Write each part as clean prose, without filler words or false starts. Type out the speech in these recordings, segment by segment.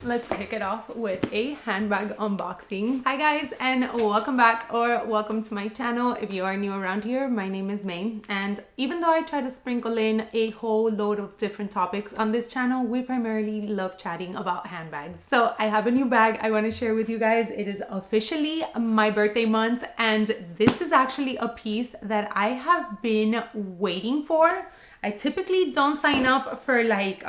Let's kick it off with a handbag unboxing. Hi guys, and welcome back or welcome to my channel. If you are new around here, my name is May, and even though I try to sprinkle in a whole load of different topics on this channel, we primarily love chatting about handbags. So I have a new bag I want to share with you guys. It is officially my birthday month, and this is actually a piece that I have been waiting for. I typically don't sign up for like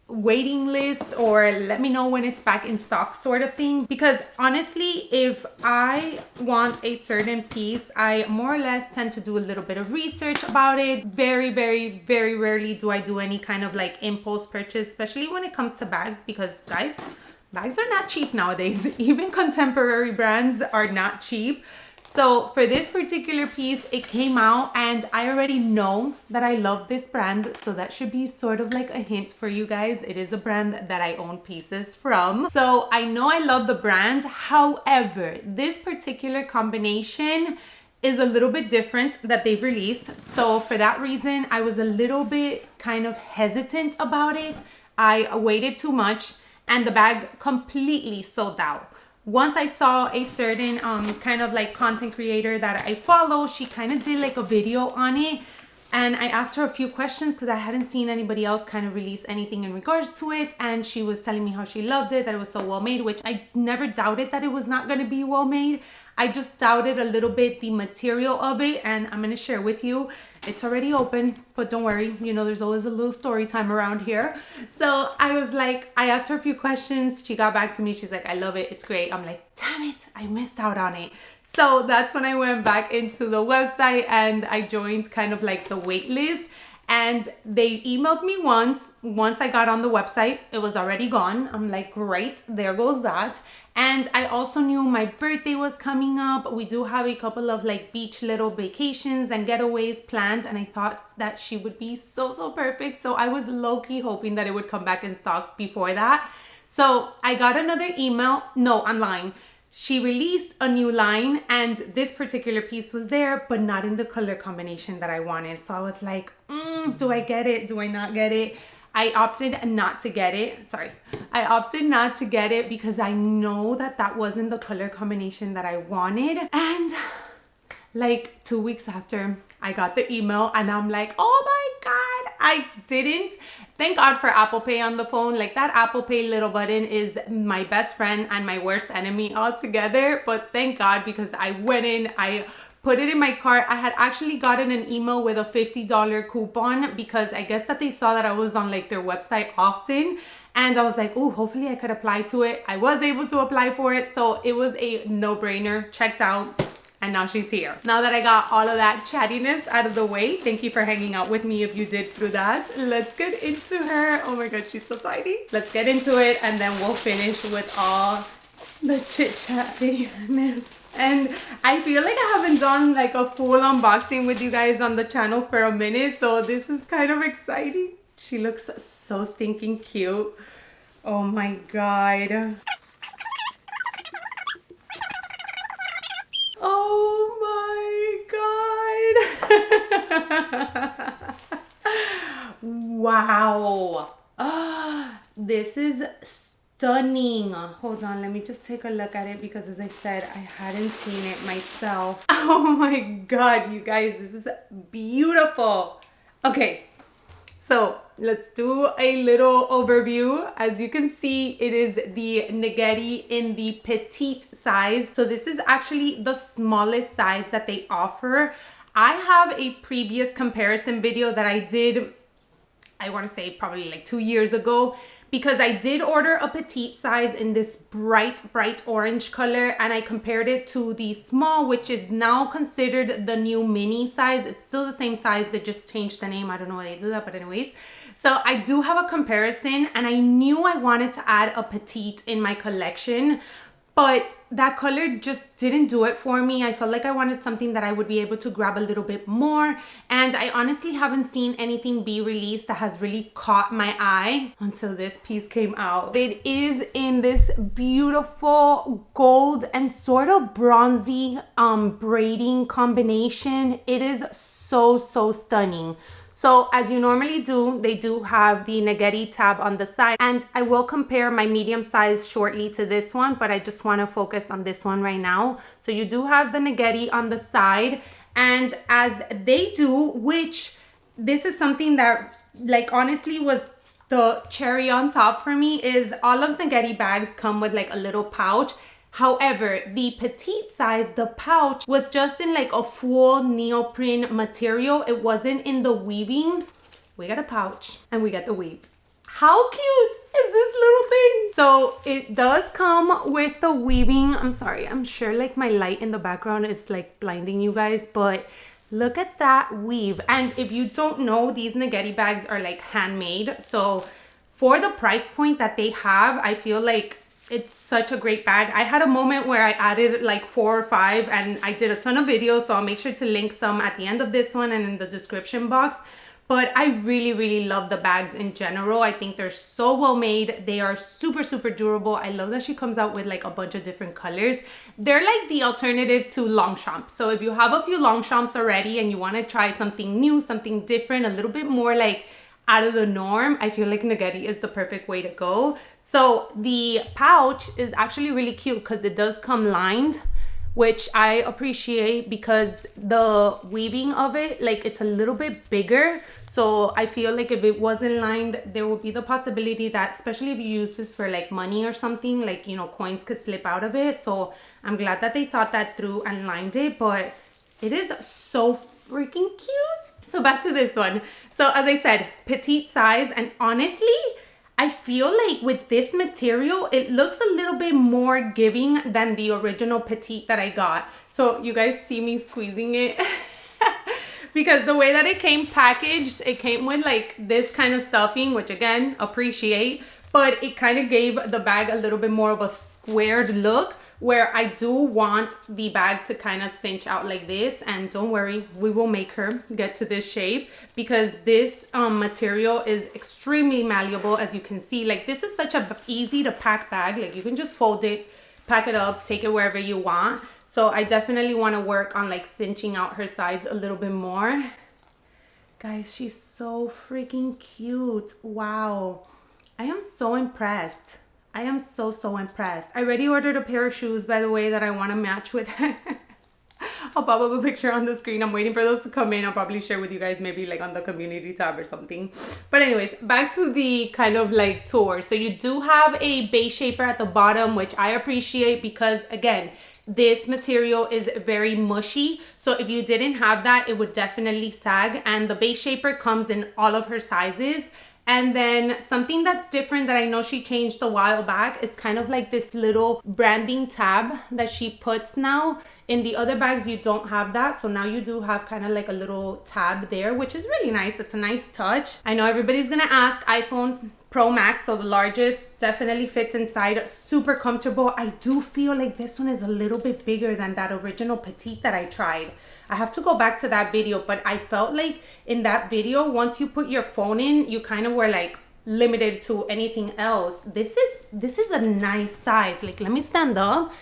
waiting list or let me know when it's back in stock sort of thing, because honestly, if I want a certain piece, I more or less tend to do a little bit of research about it. Very rarely do I do any kind of like impulse purchase, especially when it comes to bags, because guys, bags are not cheap nowadays. Even contemporary brands are not cheap. So for this particular piece, it came out and I already know that I love this brand. So that should be sort of like a hint for you guys. It is a brand that I own pieces from. So I know I love the brand. However, this particular combination is a little bit different that they've released. So for that reason, I was a little bit kind of hesitant about it. I waited too much and the bag completely sold out. Once I saw a certain kind of like content creator that I follow, she kind of did like a video on it, and I asked her a few questions because I hadn't seen anybody else kind of release anything in regards to it, and she was telling me how she loved it, that it was so well made, which I never doubted that it was not going to be well made. I just doubted a little bit the material of it, and I'm going to share with you. It's already open, but don't worry, you know, there's always a little story time around here. So I was like, I asked her a few questions. She got back to me. She's like, I love it. It's great. I'm like, damn it, I missed out on it. So that's when I went back into the website and I joined kind of like the wait list. And they emailed me once I got on the website, it was already gone. I'm like, great, there goes that. And I also knew my birthday was coming up. We do have a couple of like beach little vacations and getaways planned, and I thought that she would be so perfect. So I was low-key hoping that it would come back in stock before that. So I got another email, no, online. She released a new line and this particular piece was there, but not in the color combination that I wanted. So I was like, do I get it? Do I not get it? I opted not to get it. Sorry. I opted not to get it because I know that that wasn't the color combination that I wanted. And like 2 weeks after, I got the email and I'm like, oh my God, I didn't. Thank God for Apple Pay on the phone. Like that Apple Pay little button is my best friend and my worst enemy altogether. But thank God, because I went in, I put it in my cart. I had actually gotten an email with a $50 coupon because I guess that they saw that I was on like their website often. And I was like, oh, hopefully I could apply to it. I was able to apply for it. So it was a no-brainer. Checked out. And now she's here. Now that I got all of that chattiness out of the way, thank you for hanging out with me if you did through that. Let's get into her. Oh my God, she's so tiny. Let's get into it and then we'll finish with all the chit-chattiness. And I feel like I haven't done like a full unboxing with you guys on the channel for a minute, so this is kind of exciting. She looks so stinking cute. Oh my God. Oh my God. Wow. This is stunning. Hold on, let me just take a look at it because as I said, I hadn't seen it myself. Oh my God, you guys, this is beautiful. Okay, so let's do a little overview. As you can see, it is the Naghedi in the petite size. So this is actually the smallest size that they offer. I have a previous comparison video that I did, I want to say probably like 2 years ago, because I did order a petite size in this bright orange color, and I compared it to the small, which is now considered the new mini size. It's still the same size, they just changed the name. I don't know why they do that, but anyways. So I do have a comparison, and I knew I wanted to add a petite in my collection, but that color just didn't do it for me. I felt like I wanted something that I would be able to grab a little bit more, and I honestly haven't seen anything be released that has really caught my eye until this piece came out. It is in this beautiful gold and sort of bronzy braiding combination. It is so stunning. So as you normally do, they do have the Naghedi tab on the side, and I will compare my medium size shortly to this one, but I just want to focus on this one right now. So you do have the Naghedi on the side, and as they do, which this is something that like honestly was the cherry on top for me, is all of the Naghedi bags come with like a little pouch. However, the petite size, the pouch was just in like a full neoprene material. It wasn't in the weaving. We got a pouch and we got the weave. How cute is this little thing? So it does come with the weaving. I'm sorry, I'm sure like my light in the background is like blinding you guys, but look at that weave. And if you don't know, these Naghedi bags are like handmade. So for the price point that they have, I feel like it's such a great bag. I had a moment where I added like 4 or 5 and I did a ton of videos, so I'll make sure to link some at the end of this one and in the description box. But I really love the bags in general. I think they're so well made. They are super durable. I love that she comes out with like a bunch of different colors. They're like the alternative to Longchamp. So if you have a few Longchamps already and you want to try something new, something different, a little bit more like out of the norm, I feel like Naghedi is the perfect way to go. So the pouch is actually really cute because it does come lined, which I appreciate because the weaving of it, like it's a little bit bigger. So I feel like if it wasn't lined, there would be the possibility that, especially if you use this for like money or something, like, you know, coins could slip out of it. So I'm glad that they thought that through and lined it, but it is so freaking cute. So back to this one. So as I said, petite size, and honestly, I feel like with this material, it looks a little bit more giving than the original petite that I got. So you guys see me squeezing it because the way that it came packaged, it came with like this kind of stuffing, which again, appreciate, but it kind of gave the bag a little bit more of a squared look, where I do want the bag to kind of cinch out like this. And don't worry, we will make her get to this shape because this material is extremely malleable. As you can see, like this is such a easy to pack bag. Like you can just fold it, pack it up, take it wherever you want. So I definitely want to work on like cinching out her sides a little bit more. Guys, she's so freaking cute. Wow. I am so impressed. I am so impressed. I already ordered a pair of shoes, by the way, that I want to match with. I'll pop up a picture on the screen. I'm waiting for those to come in. I'll probably share with you guys maybe like on the community tab or something. But anyways, back to the kind of like tour. So you do have a base shaper at the bottom, which I appreciate because again, this material is very mushy. So if you didn't have that, it would definitely sag. And the base shaper comes in all of her sizes. And then something that's different that I know she changed a while back is kind of like this little branding tab that she puts now. In the other bags, you don't have that. So now you do have kind of like a little tab there, which is really nice. It's a nice touch. I know everybody's gonna ask, iPhone Pro Max, so the largest, definitely fits inside, super comfortable. I do feel like this one is a little bit bigger than that original petite that I tried. I have to go back to that video, but I felt like in that video, once you put your phone in, you kind of were like limited to anything else. This is a nice size. Like, let me stand up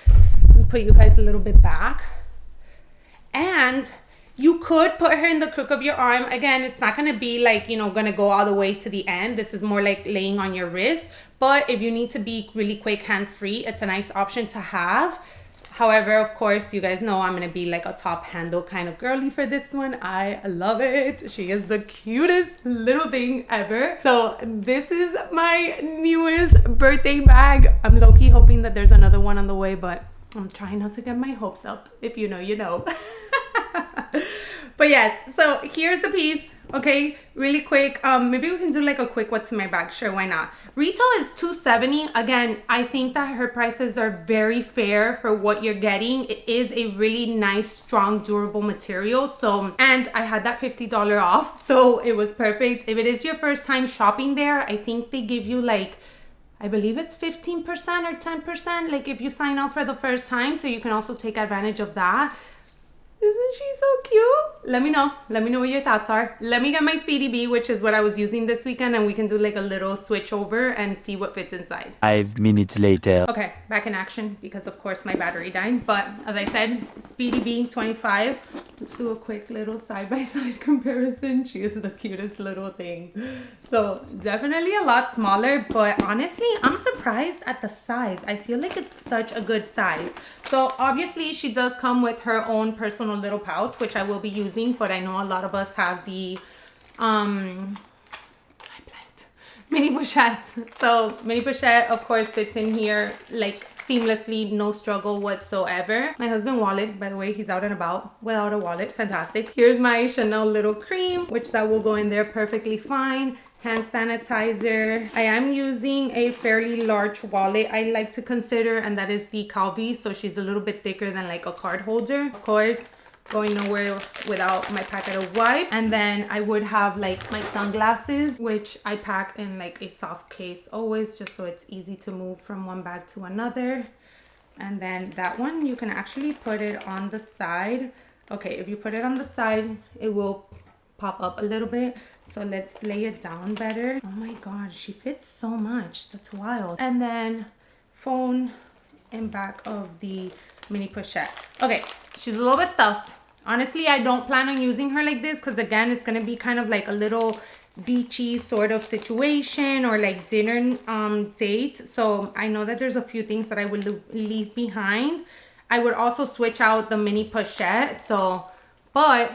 and put you guys a little bit back. And you could put her in the crook of your arm. Again, it's not gonna be like, you know, gonna go all the way to the end. This is more like laying on your wrist. But if you need to be really quick hands-free, it's a nice option to have. However, of course, you guys know I'm gonna be like a top handle kind of girly for this one. I love it. She is the cutest little thing ever. So this is my newest birthday bag. I'm low-key hoping that there's another one on the way, but I'm trying not to get my hopes up. If you know, you know. But yes, so here's the piece. Okay, really quick. Maybe we can do like a quick what's in my bag. Sure, why not? Retail is $270. Again, I think that her prices are very fair for what you're getting. It is a really nice, strong, durable material. So, and I had that $50 off, so it was perfect. If it is your first time shopping there, I think they give you like, I believe it's 15% or 10%, like if you sign up for the first time. So you can also take advantage of that. Isn't she so cute? Let me know. Let me know what your thoughts are. Let me get my Speedy B, which is what I was using this weekend, and we can do like a little switch over and see what fits inside. 5 minutes later. Okay, back in action because of course my battery died. But as I said, Speedy B 25. Let's do a quick little side-by-side comparison. She is the cutest little thing. So definitely a lot smaller, but honestly, I'm surprised at the size. I feel like it's such a good size. So obviously she does come with her own personal little pouch, which I will be using, but I know a lot of us have the mini pochette. So mini pochette of course fits in here like seamlessly, no struggle whatsoever. My husband wallet, by the way, he's out and about without a wallet. Fantastic. Here's my Chanel little cream, which that will go in there perfectly fine. Hand sanitizer. I am using a fairly large wallet, I like to consider, and that is the Calvi. So she's a little bit thicker than like a card holder. Of course, going nowhere without my packet of wipes. And then I would have like my sunglasses, which I pack in like a soft case always, just so it's easy to move from one bag to another. And then that one, you can actually put it on the side. Okay, if you put it on the side, it will pop up a little bit. So let's lay it down better. Oh my god, she fits so much. That's wild. And then phone in back of the mini pochette. Okay, she's a little bit stuffed. Honestly, I don't plan on using her like this because again, it's gonna be kind of like a little beachy sort of situation or like dinner date. So I know that there's a few things that I would leave behind. I would also switch out the mini pochette. So, but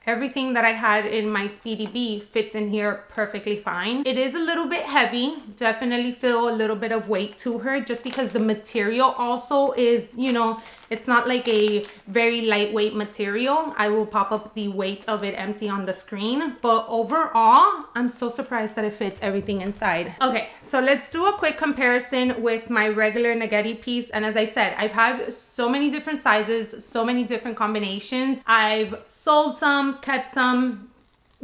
everything that I had in my Speedy B fits in here perfectly fine. It is a little bit heavy, definitely feel a little bit of weight to her just because the material also is, you know, it's not like a very lightweight material. I will pop up the weight of it empty on the screen, but overall, I'm so surprised that it fits everything inside. Okay, so let's do a quick comparison with my regular Naghedi piece. And as I said, I've had so many different sizes, so many different combinations. I've sold some, kept some,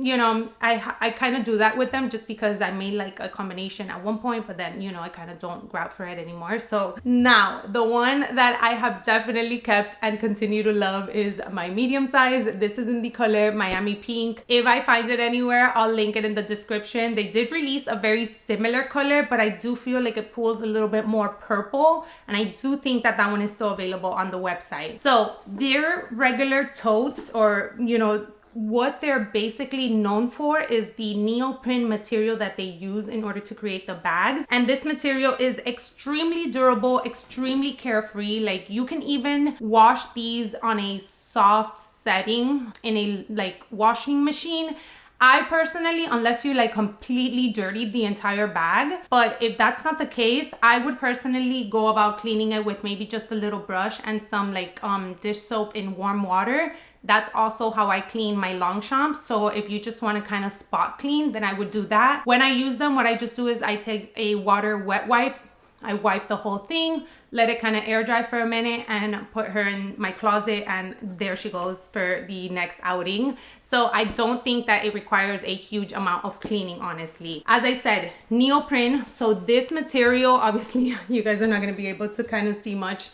you know, I kind of do that with them just because I made like a combination at one point, but then, you know, I kind of don't grab for it anymore. So now the one that I have definitely kept and continue to love is my medium size. This is in the color Miami Pink. If I find it anywhere, I'll link it in the description. They did release a very similar color, but I do feel like it pulls a little bit more purple, and I do think that that one is still available on the website. So their regular totes, or, you know, what they're basically known for is the neoprene material that they use in order to create the bags. And this material is extremely durable, extremely carefree. Like you can even wash these on a soft setting in a like washing machine. I personally, unless you like completely dirtied the entire bag, but if that's not the case, I would personally go about cleaning it with maybe just a little brush and some like dish soap in warm water. That's also how I clean my Longchamps. So if you just want to kind of spot clean, then I would do that. When I use them, what I just do is I take a water wet wipe. I wipe the whole thing, let it kind of air dry for a minute, and put her in my closet, and there she goes for the next outing. So I don't think that it requires a huge amount of cleaning, honestly. As I said, neoprene. So this material, obviously you guys are not going to be able to kind of see much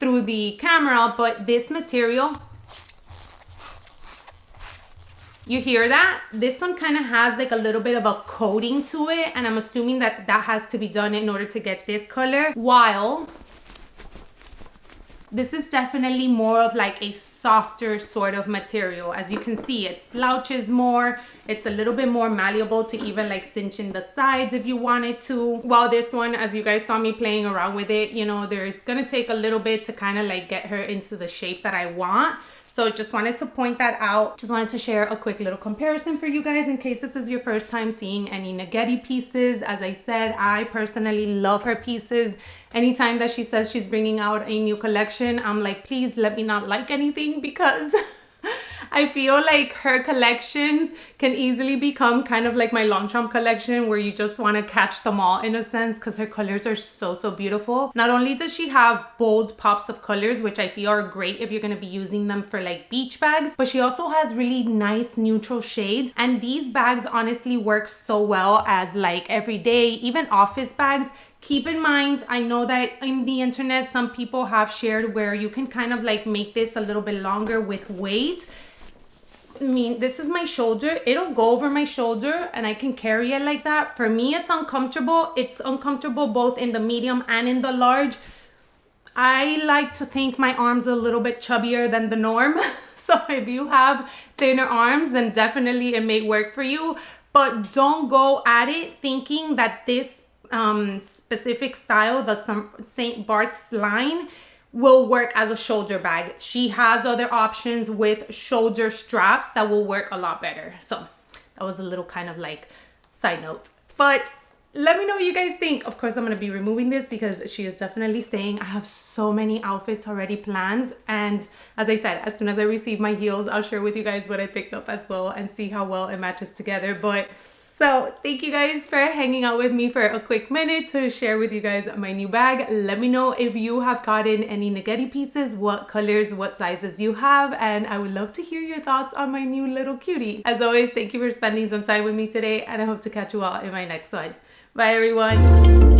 through the camera, but this material, you hear that? This one kind of has like a little bit of a coating to it, and I'm assuming that that has to be done in order to get this color, while this is definitely more of like a softer sort of material. As you can see, it slouches more. It's a little bit more malleable to even like cinch in the sides if you wanted to. While this one, as you guys saw me playing around with it, you know, there's gonna take a little bit to kind of like get her into the shape that I want. So just wanted to point that out. Just wanted to share a quick little comparison for you guys in case this is your first time seeing any Naghedi pieces. As I said, I personally love her pieces. Anytime that she says she's bringing out a new collection, I'm like, please let me not like anything, because I feel like her collections can easily become kind of like my Longchamp collection, where you just want to catch them all in a sense, because her colors are so beautiful. Not only does she have bold pops of colors, which I feel are great if you're going to be using them for like beach bags, but she also has really nice neutral shades. And these bags honestly work so well as like everyday, even office bags. Keep in mind, I know that in the internet, some people have shared where you can kind of like make this a little bit longer with weight. mean, this is my shoulder. It'll go over my shoulder and I can carry it like that. For me, it's uncomfortable. It's uncomfortable both in the medium and in the large. I like to think my arms are a little bit chubbier than the norm. So if you have thinner arms, then definitely it may work for you. But don't go at it thinking that this specific style, the St Barth's line, will work as a shoulder bag. She has other options with shoulder straps that will work a lot better. So that was a little kind of like side note. But let me know what you guys think. Of course, I'm going to be removing this because she is definitely staying. I have so many outfits already planned. And as I said, as soon as I receive my heels, I'll share with you guys what I picked up as well and see how well it matches together. But so thank you guys for hanging out with me for a quick minute to share with you guys my new bag. Let me know if you have gotten any Naghedi pieces, what colors, what sizes you have, and I would love to hear your thoughts on my new little cutie. As always, thank you for spending some time with me today, and I hope to catch you all in my next one. Bye everyone.